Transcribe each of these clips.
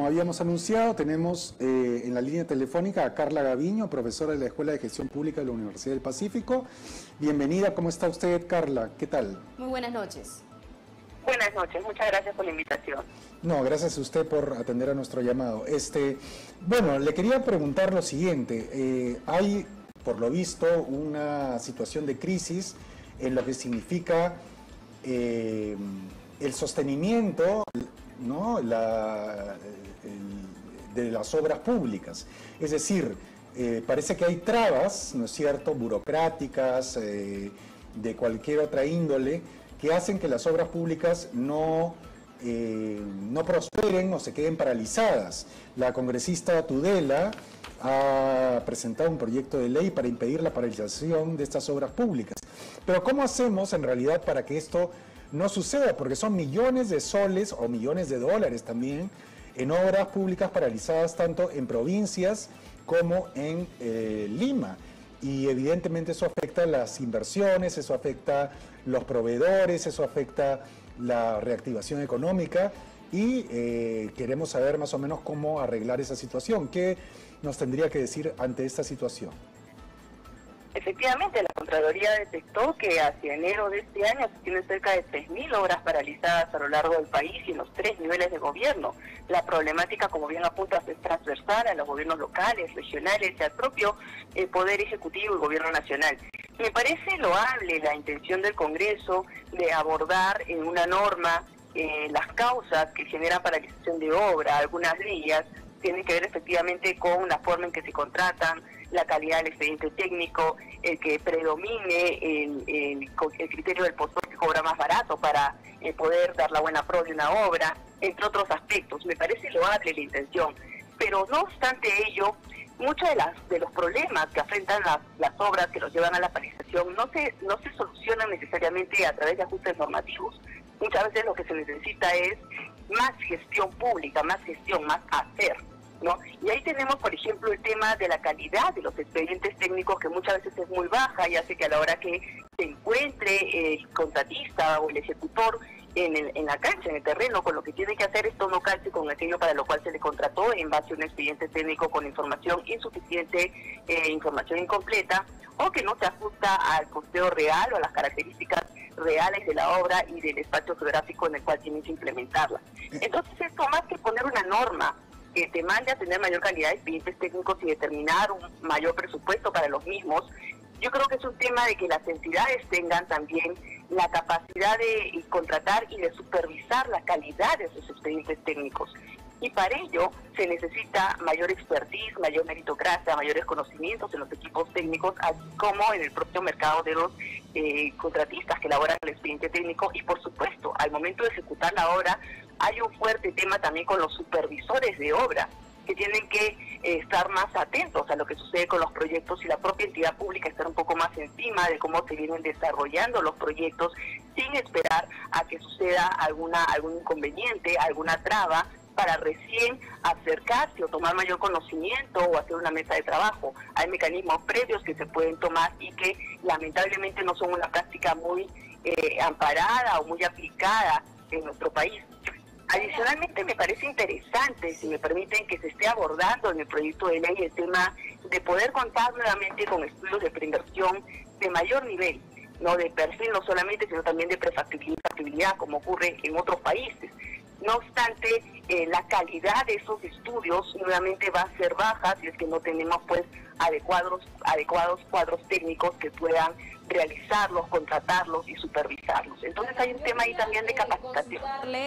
habíamos anunciado, tenemos en la línea telefónica a Carla Gaviño, profesora de la Escuela de Gestión Pública de la Universidad del Pacífico. Bienvenida, ¿cómo está usted, Carla? ¿Qué tal? Muy buenas noches. Buenas noches, muchas gracias por la invitación. No, gracias a usted por atender a nuestro llamado. Bueno, le quería preguntar lo siguiente. Hay, por lo visto, una situación de crisis en lo que significa el sostenimiento, ¿no?, de las obras públicas. Es decir, parece que hay trabas, ¿no es cierto?, burocráticas, de cualquier otra índole, que hacen que las obras públicas no prosperen o se queden paralizadas. La congresista Tudela ha presentado un proyecto de ley para impedir la paralización de estas obras públicas. Pero ¿cómo hacemos en realidad para que esto no suceda? Porque son millones de soles o millones de dólares también en obras públicas paralizadas tanto en provincias como en Lima. Y evidentemente eso afecta las inversiones, eso afecta los proveedores, eso afecta la reactivación económica y queremos saber más o menos cómo arreglar esa situación. ¿Qué nos tendría que decir ante esta situación? Efectivamente, la Contraloría detectó que hacia enero de este año se tienen cerca de 3.000 obras paralizadas a lo largo del país y en los 3 niveles de gobierno. La problemática, como bien apuntas, es transversal a los gobiernos locales, regionales y al propio Poder Ejecutivo y Gobierno Nacional. Me parece loable la intención del Congreso de abordar en una norma las causas que generan paralización de obra. Algunas de ellas tienen que ver efectivamente con la forma en que se contratan, la calidad del expediente técnico, el que predomine el criterio del postor que cobra más barato para poder dar la buena pro de una obra, entre otros aspectos. Me parece loable la intención, pero no obstante ello, muchos de los problemas que afrentan las obras que los llevan a la paralización no se solucionan necesariamente a través de ajustes normativos. Muchas veces lo que se necesita es más gestión pública, más gestión, más hacer, ¿no? Y ahí tenemos, por ejemplo, el tema de la calidad de los expedientes técnicos, que muchas veces es muy baja y hace que a la hora que se encuentre el contratista o el ejecutor en la cancha, en el terreno, con lo que tiene que hacer, esto no calce con aquello para lo cual se le contrató en base a un expediente técnico con información insuficiente, información incompleta, o que no se ajusta al costeo real o a las características reales de la obra y del espacio geográfico en el cual tienen que implementarla. Entonces, esto más que poner una norma que te mande a tener mayor calidad de expedientes técnicos y determinar un mayor presupuesto para los mismos, yo creo que es un tema de que las entidades tengan también la capacidad de contratar y de supervisar la calidad de sus expedientes técnicos. Y para ello se necesita mayor expertise, mayor meritocracia, mayores conocimientos en los equipos técnicos, así como en el propio mercado de los contratistas que elaboran el expediente técnico. Y por supuesto, al momento de ejecutar la obra, hay un fuerte tema también con los supervisores de obra, que tienen que estar más atentos a lo que sucede con los proyectos y la propia entidad pública estar un poco más encima de cómo se vienen desarrollando los proyectos, sin esperar a que suceda algún inconveniente, alguna traba, para recién acercarse o tomar mayor conocimiento o hacer una mesa de trabajo. Hay mecanismos previos que se pueden tomar y que lamentablemente no son una práctica muy amparada o muy aplicada en nuestro país. Adicionalmente, me parece interesante, si me permiten, que se esté abordando en el proyecto de ley el tema de poder contar nuevamente con estudios de preinversión de mayor nivel, no de perfil no solamente, sino también de prefactibilidad, como ocurre en otros países. No obstante, la calidad de esos estudios nuevamente va a ser baja si es que no tenemos pues adecuados cuadros técnicos que puedan realizarlos, contratarlos y supervisarlos. Entonces hay un tema ahí también de capacitación.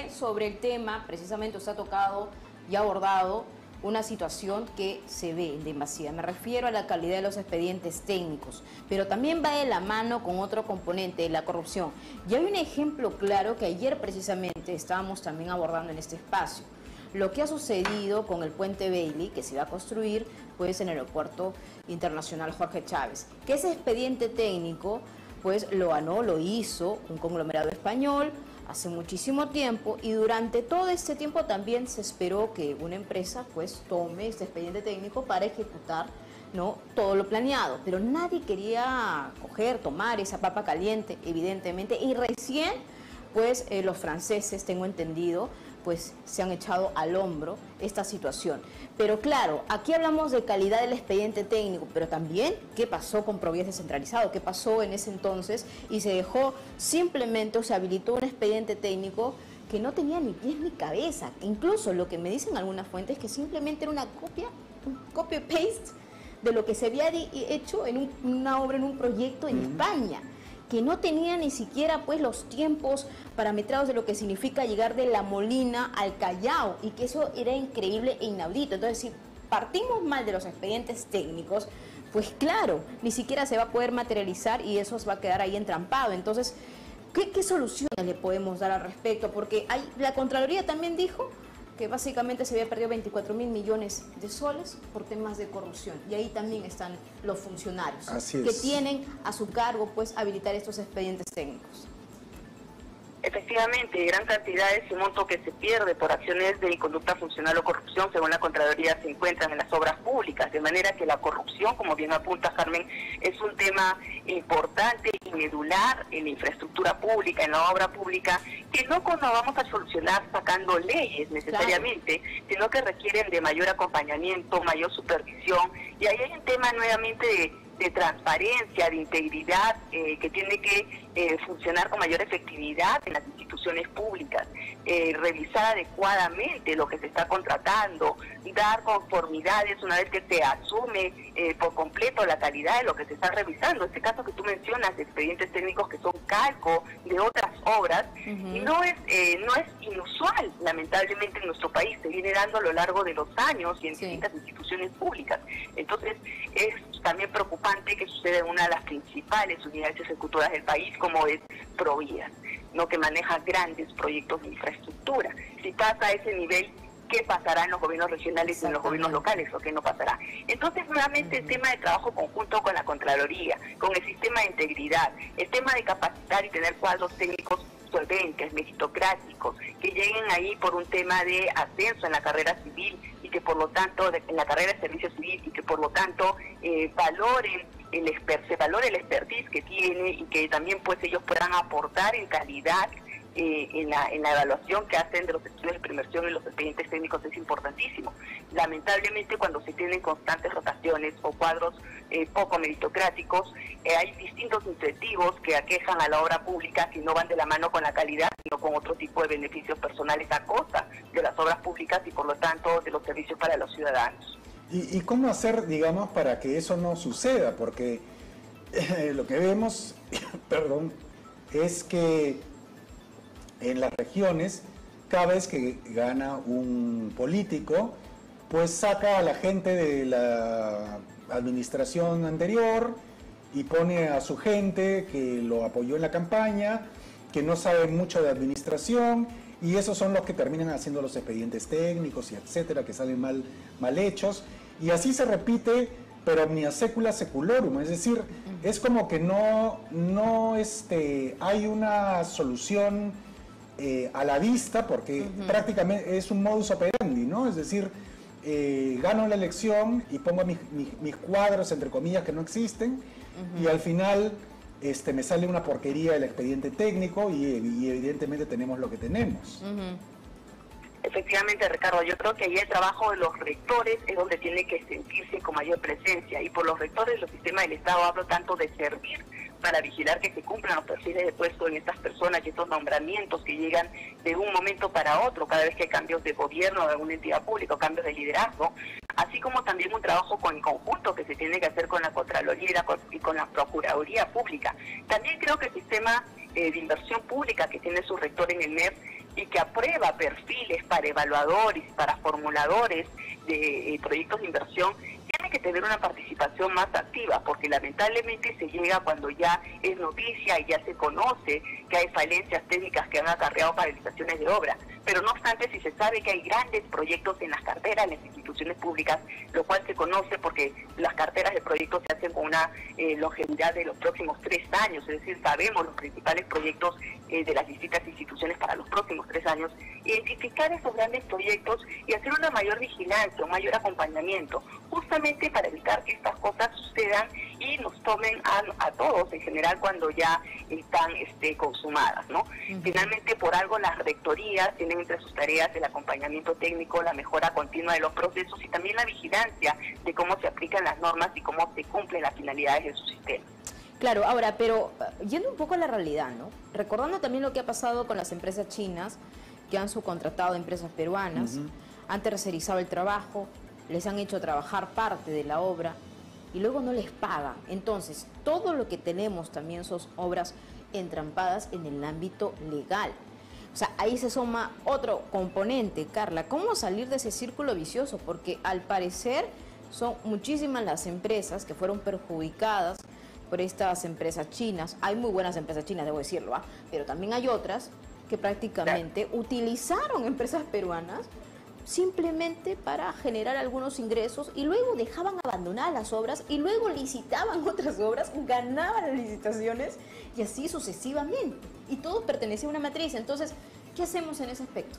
Sobre el tema, precisamente usted ha tocado y abordado una situación que se ve en demasía. Me refiero a la calidad de los expedientes técnicos, pero también va de la mano con otro componente, la corrupción. Y hay un ejemplo claro que ayer precisamente estábamos también abordando en este espacio. Lo que ha sucedido con el puente Bailey, que se va a construir pues en el aeropuerto internacional Jorge Chávez, que ese expediente técnico pues lo hizo un conglomerado español hace muchísimo tiempo, y durante todo este tiempo también se esperó que una empresa pues tome este expediente técnico para ejecutar, ¿no?, todo lo planeado, pero nadie quería tomar esa papa caliente, evidentemente, y recién pues los franceses, tengo entendido, pues se han echado al hombro esta situación. Pero claro, aquí hablamos de calidad del expediente técnico, pero también qué pasó con Provías descentralizado, qué pasó en ese entonces y se dejó simplemente, o se habilitó un expediente técnico que no tenía ni pies ni cabeza. Incluso lo que me dicen algunas fuentes es que simplemente era una copia, un copy-paste de lo que se había hecho en una obra, en un proyecto en España, que no tenía ni siquiera pues los tiempos parametrados de lo que significa llegar de La Molina al Callao, y que eso era increíble e inaudito. Entonces, si partimos mal de los expedientes técnicos, pues claro, ni siquiera se va a poder materializar y eso va a quedar ahí entrampado. Entonces, ¿qué soluciones le podemos dar al respecto? Porque la Contraloría también dijo que básicamente se había perdido 24.000 millones de soles por temas de corrupción. Y ahí también están los funcionarios que tienen a su cargo pues habilitar estos expedientes técnicos. Efectivamente, gran cantidad de ese monto que se pierde por acciones de inconducta funcional o corrupción, según la Contraloría, se encuentran en las obras públicas, de manera que la corrupción, como bien apunta Carmen, es un tema importante y medular en la infraestructura pública, en la obra pública, que no vamos a solucionar sacando leyes necesariamente, sino que requieren de mayor acompañamiento, mayor supervisión, y ahí hay un tema nuevamente de transparencia, de integridad, que tiene que funcionar con mayor efectividad en las instituciones públicas, revisar adecuadamente lo que se está contratando, dar conformidades una vez que se asume por completo la calidad de lo que se está revisando. Este caso que tú mencionas, expedientes técnicos que son calco de otras obras, y no es inusual, lamentablemente, en nuestro país. Se viene dando a lo largo de los años y en distintas instituciones públicas. Entonces, es también preocupante que suceda en una de las principales unidades ejecutoras del país, como es Provías, ¿no?, que maneja grandes proyectos de infraestructura. Si pasa a ese nivel, ¿qué pasará en los gobiernos regionales y en los gobiernos locales, o qué no pasará? Entonces, nuevamente, el tema de trabajo conjunto con la Contraloría, con el sistema de integridad, el tema de capacitar y tener cuadros técnicos solventes, meritocráticos, que lleguen ahí por un tema de ascenso en la carrera civil y que por lo tanto, en la carrera de servicio civil, y que por lo tanto se valore el expertise que tiene, y que también pues ellos puedan aportar en calidad en la evaluación que hacen de los estudios de preinversión y los expedientes técnicos, es importantísimo. Lamentablemente, cuando se tienen constantes rotaciones o cuadros poco meritocráticos, hay distintos incentivos que aquejan a la obra pública si no van de la mano con la calidad, sino con otro tipo de beneficios personales a costa de las obras públicas y por lo tanto de los servicios para los ciudadanos. ¿Y cómo hacer, digamos, para que eso no suceda? Porque lo que vemos, perdón, es que en las regiones, cada vez que gana un político, pues saca a la gente de la administración anterior y pone a su gente que lo apoyó en la campaña, que no sabe mucho de administración, y esos son los que terminan haciendo los expedientes técnicos y etcétera, que salen mal hechos, y así se repite, pero omnia secula seculorum, es decir, es como que no hay una solución a la vista, porque prácticamente es un modus operandi, ¿no? Es decir, gano la elección y pongo mis cuadros, entre comillas, que no existen, y al final me sale una porquería del expediente técnico y evidentemente tenemos lo que tenemos. Efectivamente, Ricardo, yo creo que ahí el trabajo de los rectores es donde tiene que sentirse con mayor presencia, y por los rectores de los sistemas del Estado hablo tanto de servir para vigilar que se cumplan los perfiles de puesto en estas personas y estos nombramientos que llegan de un momento para otro cada vez que hay cambios de gobierno de alguna entidad pública o cambios de liderazgo, así como también un trabajo en conjunto que se tiene que hacer con la Contraloría y con la Procuraduría Pública. También creo que el sistema de inversión pública que tiene su rector en el MEF y que aprueba perfiles para evaluadores, para formuladores de proyectos de inversión, tiene que tener una participación más activa, porque lamentablemente se llega cuando ya es noticia y ya se conoce que hay falencias técnicas que han acarreado paralizaciones de obra. Pero no obstante, si se sabe que hay grandes proyectos en las carteras de las instituciones públicas, lo cual se conoce porque las carteras de proyectos se hacen con una longevidad de los próximos 3 años, es decir, sabemos los principales proyectos de las distintas instituciones para los próximos 3 años, identificar esos grandes proyectos y hacer una mayor vigilancia, un mayor acompañamiento, justamente para evitar que estas cosas sucedan y nos tomen a todos en general cuando ya están consumadas, ¿no? Finalmente, por algo las rectorías tienen entre sus tareas el acompañamiento técnico, la mejora continua de los procesos y también la vigilancia de cómo se aplican las normas y cómo se cumplen las finalidades de su sistema. Claro, ahora, pero yendo un poco a la realidad, ¿no? Recordando también lo que ha pasado con las empresas chinas que han subcontratado a empresas peruanas, han tercerizado el trabajo, les han hecho trabajar parte de la obra y luego no les pagan. Entonces, todo lo que tenemos también son obras entrampadas en el ámbito legal. O sea, ahí se suma otro componente, Carla. ¿Cómo salir de ese círculo vicioso? Porque al parecer son muchísimas las empresas que fueron perjudicadas por estas empresas chinas. Hay muy buenas empresas chinas, debo decirlo, pero también hay otras que prácticamente utilizaron empresas peruanas simplemente para generar algunos ingresos y luego dejaban abandonadas las obras y luego licitaban otras obras, ganaban las licitaciones y así sucesivamente. Y todo pertenecía a una matriz. Entonces, ¿qué hacemos en ese aspecto?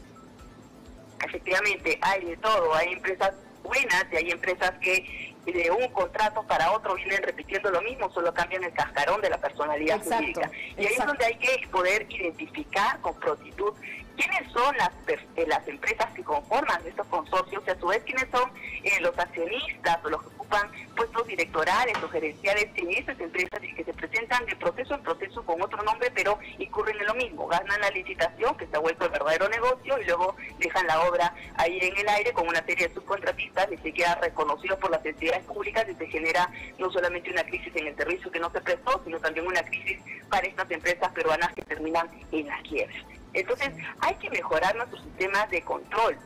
Efectivamente, hay de todo. Hay empresas buenas y hay empresas que de un contrato para otro vienen repitiendo lo mismo, solo cambian el cascarón de la personalidad jurídica. Y ahí es donde hay que poder identificar con prontitud quiénes son las empresas que conforman estos consorcios y a su vez quiénes son los accionistas o los que ocupan puestos directorales o gerenciales en esas empresas y que se presentan de proceso en proceso con otro nombre, pero incurren en lo mismo. Ganan la licitación, que se ha vuelto el verdadero negocio, y luego dejan la obra ahí en el aire con una serie de subcontratistas y se queda reconocido por las entidades públicas y se genera no solamente una crisis en el servicio que no se prestó, sino también una crisis para estas empresas peruanas que terminan en las quiebras. Entonces, hay que mejorar nuestros sistemas de control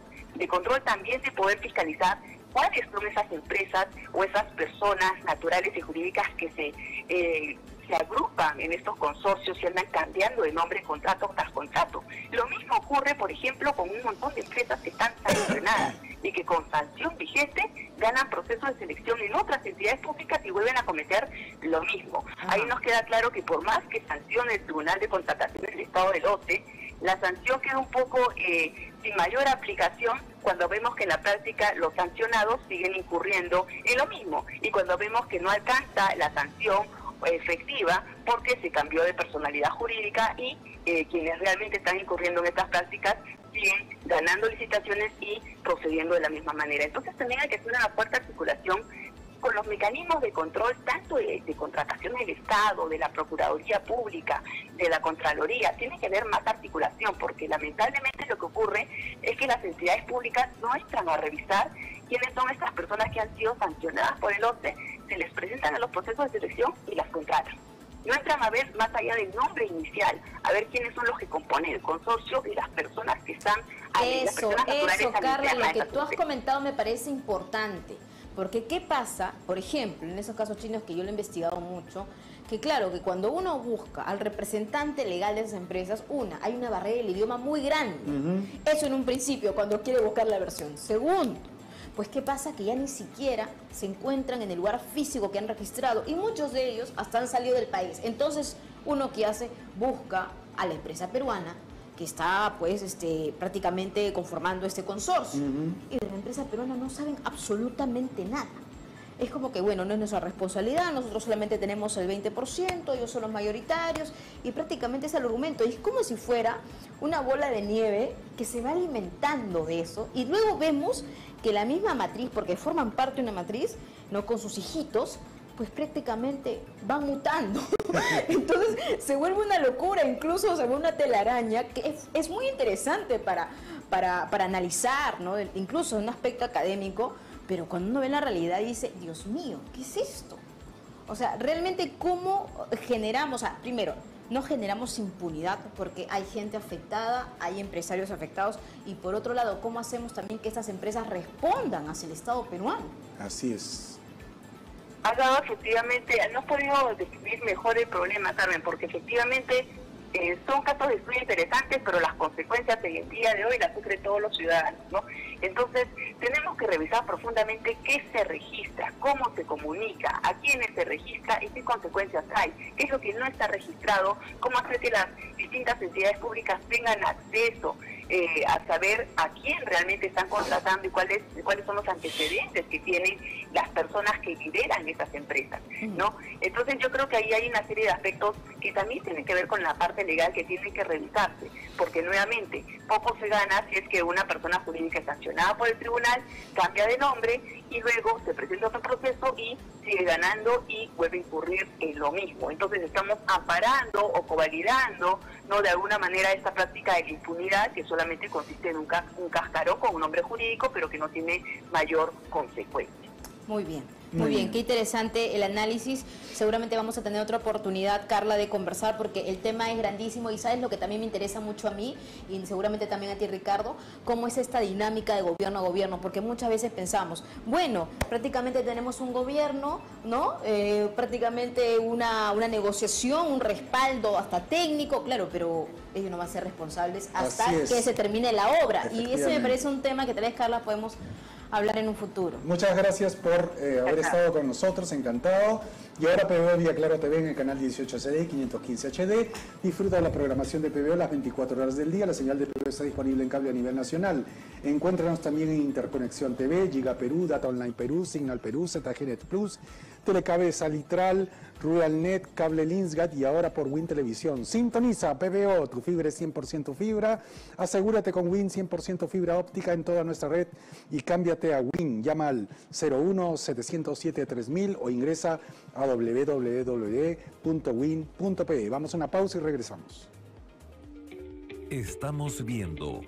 también de poder fiscalizar cuáles son esas empresas o esas personas naturales y jurídicas que se agrupan en estos consorcios y andan cambiando de nombre contrato tras contrato. Lo mismo ocurre, por ejemplo, con un montón de empresas que están sancionadas y que con sanción vigente ganan procesos de selección en otras entidades públicas y vuelven a cometer lo mismo. Ahí nos queda claro que por más que sancione el Tribunal de Contrataciones del Estado del OCE, la sanción queda un poco sin mayor aplicación cuando vemos que en la práctica los sancionados siguen incurriendo en lo mismo y cuando vemos que no alcanza la sanción efectiva porque se cambió de personalidad jurídica y quienes realmente están incurriendo en estas prácticas siguen ganando licitaciones y procediendo de la misma manera. Entonces también hay que hacer una fuerte articulación con los mecanismos de control tanto de contratación del Estado, de la Procuraduría Pública, de la Contraloría. Tiene que haber más articulación porque lamentablemente lo que ocurre es que las entidades públicas no entran a revisar quiénes son estas personas que han sido sancionadas por el OCE, se les presentan a los procesos de selección y las contratan. No entran a ver más allá del nombre inicial, a ver quiénes son los que componen el consorcio y las personas que están ahí. Eso, Carla, lo que tú has comentado me parece importante. Porque ¿qué pasa? Por ejemplo, en esos casos chinos que yo lo he investigado mucho, que claro, que cuando uno busca al representante legal de esas empresas, hay una barrera del idioma muy grande. Eso en un principio, cuando quiere buscar la versión. Segundo, pues ¿qué pasa? Que ya ni siquiera se encuentran en el lugar físico que han registrado y muchos de ellos hasta han salido del país. Entonces, uno que hace, busca a la empresa peruana que está pues prácticamente conformando este consorcio. Y de la empresa peruana no saben absolutamente nada. Es como que, bueno, no es nuestra responsabilidad, nosotros solamente tenemos el 20%, ellos son los mayoritarios, y prácticamente es el argumento. Y es como si fuera una bola de nieve que se va alimentando de eso, y luego vemos que la misma matriz, porque forman parte de una matriz, no con sus hijitos, pues prácticamente van mutando. Entonces se vuelve una locura, incluso se vuelve una telaraña, que es muy interesante para analizar, ¿no? Incluso en un aspecto académico, pero cuando uno ve la realidad dice, Dios mío, ¿qué es esto? O sea, realmente cómo generamos, primero, no generamos impunidad porque hay gente afectada, hay empresarios afectados, y por otro lado, ¿cómo hacemos también que estas empresas respondan hacia el Estado peruano? Así es. Has dado efectivamente, no he podido describir mejor el problema, Carmen, porque efectivamente son casos de estudio interesantes, pero las consecuencias en el día de hoy las sufren todos los ciudadanos, ¿no? Entonces, tenemos que revisar profundamente qué se registra, cómo se comunica, a quiénes se registra y qué consecuencias hay, qué es lo que no está registrado, cómo hacer que las distintas entidades públicas tengan acceso a saber a quién realmente están contratando y cuáles son los antecedentes que tienen las personas que lideran estas empresas, ¿no? Entonces yo creo que ahí hay una serie de aspectos que también tienen que ver con la parte legal que tienen que revisarse, porque nuevamente poco se gana si es que una persona jurídica es sancionada por el tribunal, cambia de nombre y luego se presenta otro proceso y sigue ganando y vuelve a incurrir en lo mismo. Entonces estamos amparando o covalidando, ¿no?, de alguna manera esta práctica de la impunidad, que solamente consiste en un cascarón con un nombre jurídico, pero que no tiene mayor consecuencia. Muy bien, muy bien, qué interesante el análisis. Seguramente vamos a tener otra oportunidad, Carla, de conversar, porque el tema es grandísimo y sabes lo que también me interesa mucho a mí y seguramente también a ti, Ricardo, cómo es esta dinámica de gobierno a gobierno, porque muchas veces pensamos, bueno, prácticamente tenemos un gobierno, ¿no? Prácticamente una negociación, un respaldo hasta técnico, claro, pero ellos no van a ser responsables hasta que se termine la obra. Y ese me parece un tema que tal vez, Carla, podemos hablar en un futuro. Muchas gracias por haber estado con nosotros, encantado. Y ahora PBO vía Claro TV en el canal 18 HD, 515 HD. Disfruta de la programación de PBO las 24 horas del día. La señal de PBO está disponible en cable a nivel nacional. Encuéntranos también en Interconexión TV, Giga Perú, Data Online Perú, Signal Perú, ZGNet Plus, Telecabeza Litral, RuralNet, Cable Linsgat y ahora por Win Televisión. Sintoniza PBO, tu fibra es 100% fibra. Asegúrate con Win 100% fibra óptica en toda nuestra red y cámbiate a Win. Llama al 01-707-3000 o ingresa a www.win.pe. Vamos a una pausa y regresamos. Estamos viendo